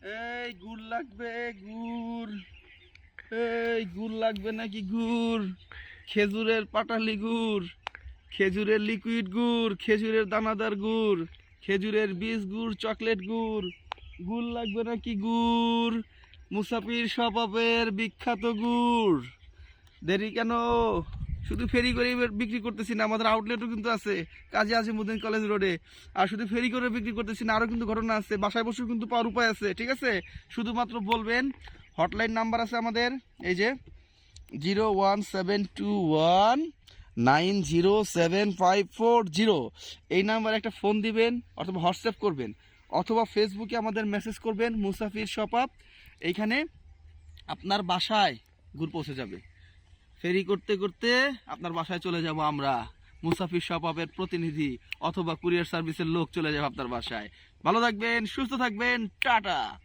এই গুড় লাগবে, গুড়। এই গুড় লাগবে নাকি? গুড়, খেজুরের পাটালি গুড়, খেজুরের লিকুইড গুড়, খেজুরের দানাদার গুড়, খেজুরের বীজ গুড়, চকলেট গুড়। গুড় লাগবে নাকি? গুড়, মুসাফির শপাপের বিখ্যাত গুড়। দেরি কেন? শুধু ফেরি করে বিক্রি করতেছি না, আমাদের আউটলেটও কিন্তু আছে কাজী আজিমউদ্দিন কলেজ রোডে। আর শুধু ফেরি করে বিক্রি করতেছি না, আরও কিন্তু ঘটনা আছে, বাসায় বসেও কিন্তু পাওয়ার উপায় আছে। ঠিক আছে, শুধুমাত্র বলবেন। হটলাইন নাম্বার আছে আমাদের, এই যে 01721907540। এই নাম্বারে একটা ফোন দিবেন অথবা হোয়াটসঅ্যাপ করবেন অথবা ফেসবুকে আমাদের মেসেজ করবেন মুসাফির শপাপ। এইখানে আপনার বাসায় গুড় পৌঁছে যাবে। ফেরি করতে করতে আপনার বাসায় চলে যাব আমরা, মুসাফির শপাপের প্রতিনিধি অথবা কুরিয়ার সার্ভিসের লোক চলে যাবে আপনার বাসায়। ভালো থাকবেন, সুস্থ থাকবেন, টাটা।